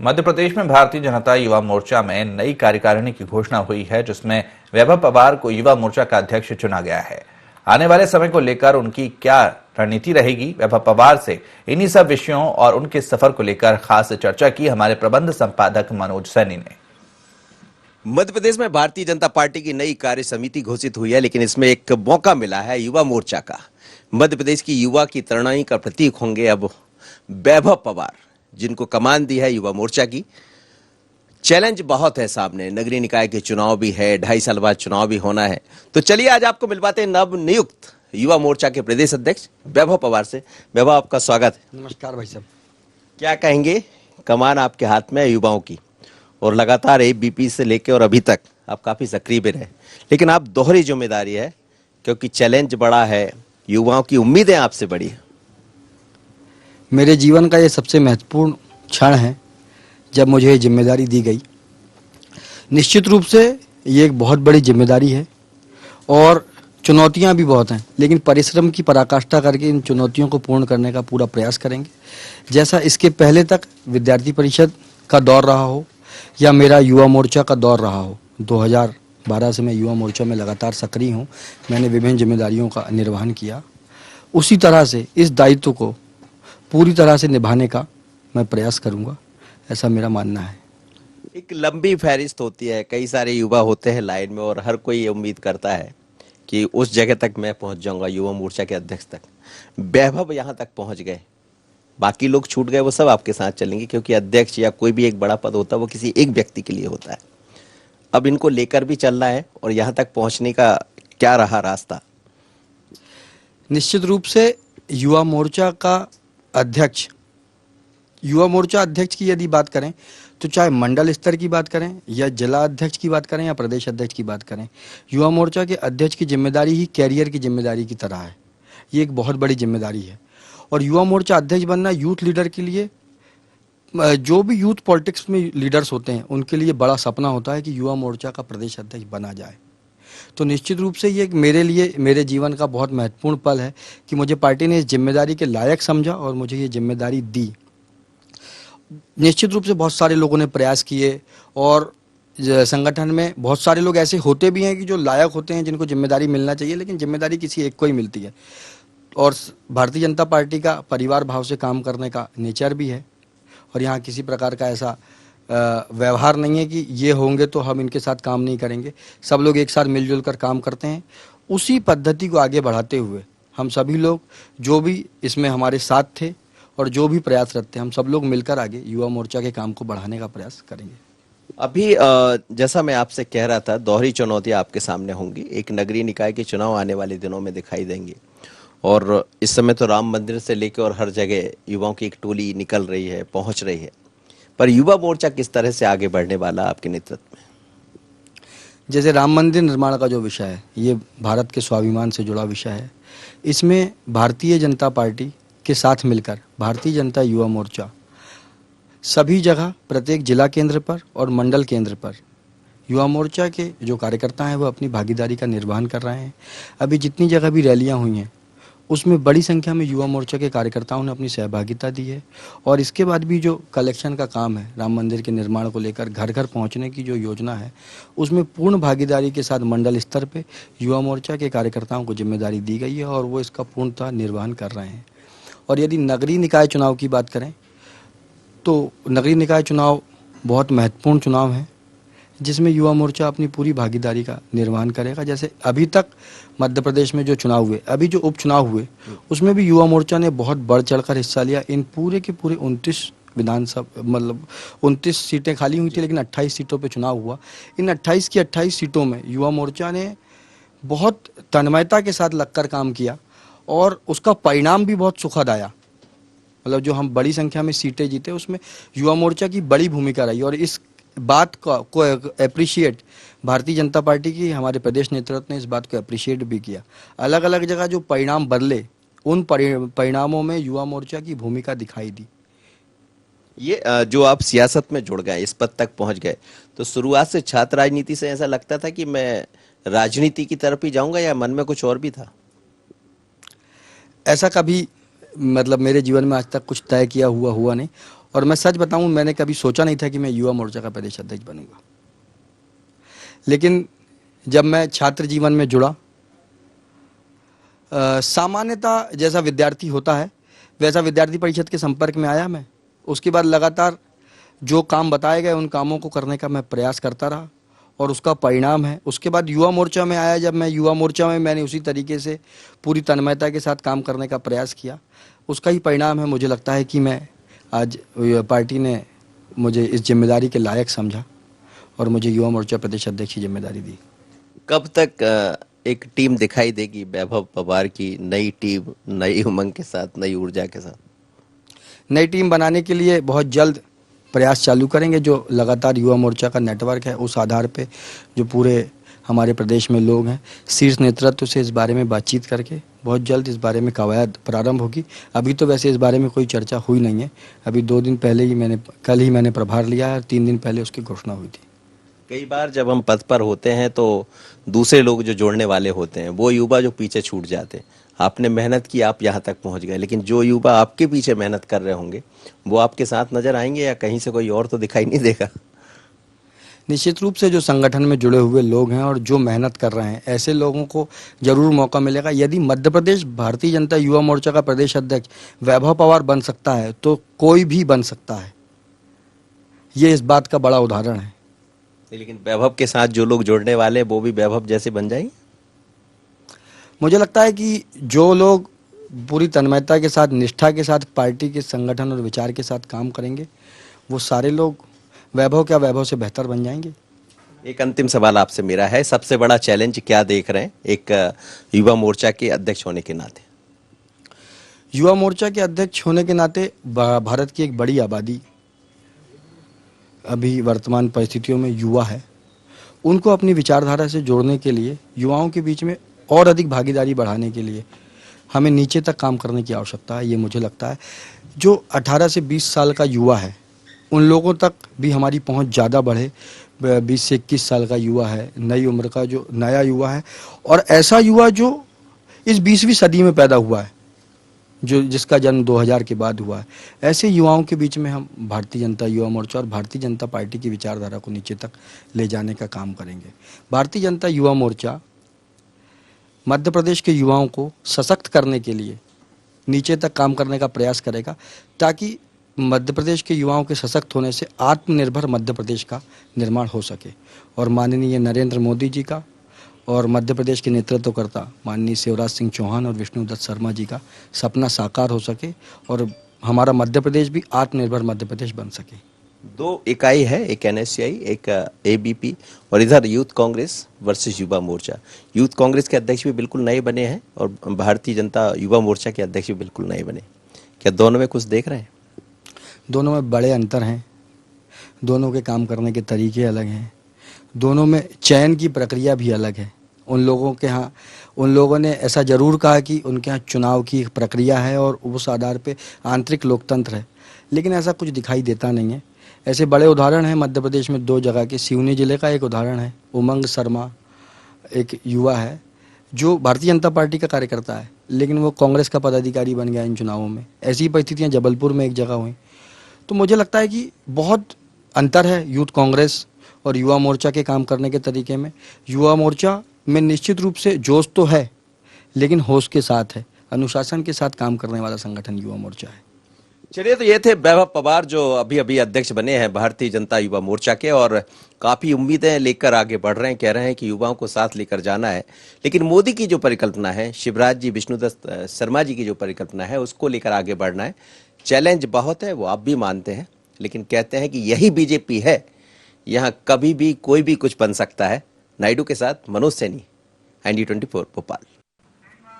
मध्य प्रदेश में भारतीय जनता युवा मोर्चा में नई कार्यकारिणी की घोषणा हुई है, जिसमें वैभव पवार को युवा मोर्चा का अध्यक्ष चुना गया है। आने वाले समय को लेकर उनकी क्या रणनीति रहेगी, वैभव पवार से इन्हीं सब विषयों और उनके सफर को लेकर खास चर्चा की हमारे प्रबंध संपादक मनोज सैनी ने। मध्य प्रदेश में भारतीय जनता पार्टी की नई कार्य समिति घोषित हुई है, लेकिन इसमें एक मौका मिला है युवा मोर्चा का। मध्य प्रदेश की युवा की तरुणाई का प्रतीक होंगे अब वैभव पवार, जिनको कमान दी है युवा मोर्चा की। चैलेंज बहुत है सामने, नगरीय निकाय के चुनाव भी है, 2.5 साल बाद चुनाव भी होना है। तो चलिए आज आपको मिलवाते हैं नव नियुक्त युवा मोर्चा के प्रदेश अध्यक्ष वैभव पवार से। वैभव, आपका स्वागत है। नमस्कार भाई साहब। क्या कहेंगे, कमान आपके हाथ में है युवाओं की, और लगातार एबीपी से लेकर और अभी तक आप काफी सक्रिय भी रहे, लेकिन आप दोहरी जिम्मेदारी है क्योंकि चैलेंज बड़ा है, युवाओं की उम्मीदें आपसे बड़ी है। मेरे जीवन का ये सबसे महत्वपूर्ण क्षण है जब मुझे ये जिम्मेदारी दी गई। निश्चित रूप से ये एक बहुत बड़ी जिम्मेदारी है और चुनौतियां भी बहुत हैं, लेकिन परिश्रम की पराकाष्ठा करके इन चुनौतियों को पूर्ण करने का पूरा प्रयास करेंगे। जैसा इसके पहले तक विद्यार्थी परिषद का दौर रहा हो या मेरा युवा मोर्चा का दौर रहा हो, 2012 से मैं युवा मोर्चा में लगातार सक्रिय हूँ। मैंने विभिन्न जिम्मेदारियों का निर्वहन किया। उसी तरह से इस दायित्व को पूरी तरह से निभाने का मैं प्रयास करूंगा, ऐसा मेरा मानना है। एक लंबी फहरिस्त होती है, कई सारे युवा होते हैं लाइन में, और हर कोई ये उम्मीद करता है कि उस जगह तक मैं पहुंच जाऊंगा, युवा मोर्चा के अध्यक्ष तक। वैभव यहां तक पहुंच गए, बाकी लोग छूट गए, वो सब आपके साथ चलेंगे, क्योंकि अध्यक्ष या कोई भी एक बड़ा पद होता है वो किसी एक व्यक्ति के लिए होता है। अब इनको लेकर भी चलना है, और यहां तक पहुंचने का क्या रहा रास्ता? निश्चित रूप से युवा मोर्चा अध्यक्ष की यदि बात करें तो चाहे मंडल स्तर की बात करें या जिला अध्यक्ष की बात करें या प्रदेश अध्यक्ष की बात करें, युवा मोर्चा के अध्यक्ष की जिम्मेदारी ही कैरियर की जिम्मेदारी की तरह है। ये एक बहुत बड़ी जिम्मेदारी है और युवा मोर्चा अध्यक्ष बनना यूथ लीडर के लिए, जो भी यूथ पॉलिटिक्स में लीडर्स होते हैं उनके लिए बड़ा सपना होता है कि युवा मोर्चा का प्रदेश अध्यक्ष बना जाए। तो निश्चित रूप से ये मेरे लिए, मेरे जीवन का बहुत महत्वपूर्ण पल है कि मुझे पार्टी ने इस जिम्मेदारी के लायक समझा और मुझे ये जिम्मेदारी दी। निश्चित रूप से बहुत सारे लोगों ने प्रयास किए और संगठन में बहुत सारे लोग ऐसे होते भी हैं कि जो लायक होते हैं, जिनको जिम्मेदारी मिलना चाहिए, लेकिन जिम्मेदारी किसी एक को ही मिलती है। और भारतीय जनता पार्टी का परिवार भाव से काम करने का नेचर भी है और यहाँ किसी प्रकार का ऐसा व्यवहार नहीं है कि ये होंगे तो हम इनके साथ काम नहीं करेंगे। सब लोग एक साथ मिलजुल कर काम करते हैं। उसी पद्धति को आगे बढ़ाते हुए हम सभी लोग जो भी इसमें हमारे साथ थे और जो भी प्रयासरत थे, हम सब लोग मिलकर आगे युवा मोर्चा के काम को बढ़ाने का प्रयास करेंगे। अभी जैसा मैं आपसे कह रहा था, दोहरी चुनौतियां आपके सामने होंगी। एक नगरीय निकाय के चुनाव आने वाले दिनों में दिखाई देंगे, और इस समय तो राम मंदिर से लेकर और हर जगह युवाओं की एक टोली निकल रही है, पहुंच रही है। पर युवा मोर्चा किस तरह से आगे बढ़ने वाला आपके नेतृत्व में? जैसे राम मंदिर निर्माण का जो विषय है, ये भारत के स्वाभिमान से जुड़ा विषय है। इसमें भारतीय जनता पार्टी के साथ मिलकर भारतीय जनता युवा मोर्चा सभी जगह, प्रत्येक जिला केंद्र पर और मंडल केंद्र पर युवा मोर्चा के जो कार्यकर्ता हैं वो अपनी भागीदारी का निर्वहन कर रहे हैं। अभी जितनी जगह भी रैलियां हुई हैं उसमें बड़ी संख्या में युवा मोर्चा के कार्यकर्ताओं ने अपनी सहभागिता दी है। और इसके बाद भी जो कलेक्शन का काम है, राम मंदिर के निर्माण को लेकर घर घर पहुंचने की जो योजना है, उसमें पूर्ण भागीदारी के साथ मंडल स्तर पे युवा मोर्चा के कार्यकर्ताओं को जिम्मेदारी दी गई है और वो इसका पूर्णतः निर्वहन कर रहे हैं। और यदि नगरीय निकाय चुनाव की बात करें तो नगरीय निकाय चुनाव बहुत महत्वपूर्ण चुनाव है, जिसमें युवा मोर्चा अपनी पूरी भागीदारी का निर्वहन करेगा। जैसे अभी तक मध्य प्रदेश में जो चुनाव हुए, अभी जो उपचुनाव हुए, उसमें भी युवा मोर्चा ने बहुत बढ़ चढ़कर हिस्सा लिया। इन पूरे के पूरे 29 विधानसभा, मतलब 29 सीटें खाली हुई थी, लेकिन 28 सीटों पे चुनाव हुआ। इन 28 की 28 सीटों में युवा मोर्चा ने बहुत तन्मयता के साथ लगकर काम किया और उसका परिणाम भी बहुत सुखद आया। मतलब जो हम बड़ी संख्या में सीटें जीते, उसमें युवा मोर्चा की बड़ी भूमिका रही। और इस बात को अप्रिशिएट भारतीय जनता पार्टी की हमारे प्रदेश नेतृत्व ने इस बात को अप्रिशिएट भी किया। अलग अलग जगह जो परिणाम बदले, उन परिणामों में युवा मोर्चा की भूमिका दिखाई दी। ये जो आप सियासत में जुड़ गए, इस पद तक पहुंच गए, तो शुरुआत से छात्र राजनीति से ऐसा लगता था कि मैं राजनीति की तरफ ही जाऊंगा, या मन में कुछ और भी था? ऐसा कभी, मतलब मेरे जीवन में आज तक कुछ तय किया हुआ नहीं। और मैं सच बताऊं, मैंने कभी सोचा नहीं था कि मैं युवा मोर्चा का प्रदेश अध्यक्ष बनूंगा। लेकिन जब मैं छात्र जीवन में जुड़ा, सामान्यतः जैसा विद्यार्थी होता है वैसा विद्यार्थी परिषद के संपर्क में आया मैं। उसके बाद लगातार जो काम बताए गए उन कामों को करने का मैं प्रयास करता रहा और उसका परिणाम है। उसके बाद युवा मोर्चा में आया। जब मैं युवा मोर्चा में मैंने उसी तरीके से पूरी तन्मयता के साथ काम करने का प्रयास किया, उसका ही परिणाम है। मुझे लगता है कि मैं आज पार्टी ने मुझे इस जिम्मेदारी के लायक समझा और मुझे युवा मोर्चा प्रदेश अध्यक्ष की जिम्मेदारी दी। कब तक एक टीम दिखाई देगी वैभव पवार की, नई टीम, नई उमंग के साथ, नई ऊर्जा के साथ? नई टीम बनाने के लिए बहुत जल्द प्रयास चालू करेंगे। जो लगातार युवा मोर्चा का नेटवर्क है, उस आधार पे जो पूरे हमारे प्रदेश में लोग हैं, शीर्ष नेतृत्व से इस बारे में बातचीत करके बहुत जल्द इस बारे में कवायद प्रारंभ होगी। अभी तो वैसे इस बारे में कोई चर्चा हुई नहीं है। अभी 2 दिन पहले ही कल ही मैंने प्रभार लिया है और 3 दिन पहले उसकी घोषणा हुई थी। कई बार जब हम पद पर होते हैं तो दूसरे लोग जो जोड़ने वाले होते हैं वो युवा जो पीछे छूट जाते हैं। आपने मेहनत की, आप यहाँ तक पहुँच गए, लेकिन जो युवा आपके पीछे मेहनत कर रहे होंगे वो आपके साथ नजर आएंगे या कहीं से कोई और तो दिखाई नहीं देगा? निश्चित रूप से जो संगठन में जुड़े हुए लोग हैं और जो मेहनत कर रहे हैं, ऐसे लोगों को जरूर मौका मिलेगा। यदि मध्य प्रदेश भारतीय जनता युवा मोर्चा का प्रदेश अध्यक्ष वैभव पवार बन सकता है तो कोई भी बन सकता है। ये इस बात का बड़ा उदाहरण है। लेकिन वैभव के साथ जो लोग जोड़ने वाले हैं वो भी वैभव जैसे बन जाएंगे। मुझे लगता है कि जो लोग पूरी तन्मयता के साथ, निष्ठा के साथ पार्टी के संगठन और विचार के साथ काम करेंगे, वो सारे लोग वैभव से बेहतर बन जाएंगे। एक अंतिम सवाल आपसे मेरा है, सबसे बड़ा चैलेंज क्या देख रहे हैं एक युवा मोर्चा के अध्यक्ष होने के नाते? युवा मोर्चा के अध्यक्ष होने के नाते भारत की एक बड़ी आबादी अभी वर्तमान परिस्थितियों में युवा है। उनको अपनी विचारधारा से जोड़ने के लिए, युवाओं के बीच में और अधिक भागीदारी बढ़ाने के लिए हमें नीचे तक काम करने की आवश्यकता है। ये मुझे लगता है जो 18 से 20 साल का युवा है उन लोगों तक भी हमारी पहुंच ज़्यादा बढ़े। 20 से 21 साल का युवा है, नई उम्र का जो नया युवा है, और ऐसा युवा जो इस 20वीं सदी में पैदा हुआ है, जिसका जन्म 2000 के बाद हुआ है, ऐसे युवाओं के बीच में हम भारतीय जनता युवा मोर्चा और भारतीय जनता पार्टी की विचारधारा को नीचे तक ले जाने का काम करेंगे। भारतीय जनता युवा मोर्चा मध्य प्रदेश के युवाओं को सशक्त करने के लिए नीचे तक काम करने का प्रयास करेगा, ताकि मध्य प्रदेश के युवाओं के सशक्त होने से आत्मनिर्भर मध्य प्रदेश का निर्माण हो सके और माननीय नरेंद्र मोदी जी का और मध्य प्रदेश के नेतृत्वकर्ता माननीय शिवराज सिंह चौहान और विष्णुदत्त शर्मा जी का सपना साकार हो सके और हमारा मध्य प्रदेश भी आत्मनिर्भर मध्य प्रदेश बन सके। 2 इकाई है, एक NSCI, एक ABP, और इधर youth Congress versus Yuva Morcha. Youth Congress के अध्यक्ष भी बिल्कुल नए बने हैं और भारतीय जनता युवा मोर्चा के अध्यक्ष भी बिल्कुल नए बने। क्या दोनों में कुछ देख रहे हैं? दोनों में बड़े अंतर हैं, दोनों के काम करने के तरीके अलग हैं, दोनों में चयन की प्रक्रिया भी अलग है। उन लोगों ने ऐसा जरूर कहा कि उनके यहाँ चुनाव की एक प्रक्रिया है और उस आधार पे आंतरिक लोकतंत्र है, लेकिन ऐसा कुछ दिखाई देता नहीं है। ऐसे बड़े उदाहरण हैं मध्य प्रदेश में 2 जगह के। सिवनी जिले का एक उदाहरण है, उमंग शर्मा एक युवा है जो भारतीय जनता पार्टी का कार्यकर्ता है, लेकिन वो कांग्रेस का पदाधिकारी बन गया इन चुनावों में। ऐसी परिस्थितियाँ जबलपुर में एक जगह हुई। तो मुझे लगता है कि बहुत अंतर है यूथ कांग्रेस और युवा मोर्चा के काम करने के तरीके में। युवा मोर्चा में निश्चित रूप से जोश तो है, लेकिन होश के साथ है, अनुशासन के साथ काम करने वाला संगठन युवा मोर्चा है। चलिए, तो ये थे वैभव पवार जो अभी अभी अध्यक्ष बने हैं भारतीय जनता युवा मोर्चा के, और काफी उम्मीदें लेकर आगे बढ़ रहे हैं। कह रहे हैं कि युवाओं को साथ लेकर जाना है, लेकिन मोदी की जो परिकल्पना है, शिवराज जी, विष्णुदत्त शर्मा जी की जो परिकल्पना है, उसको लेकर आगे बढ़ना है। चैलेंज बहुत है, वो आप भी मानते हैं, लेकिन कहते हैं कि यही बीजेपी है, यहाँ कभी भी कोई भी कुछ बन सकता है। नायडू के साथ मनोज सैनी, ND24 भोपाल।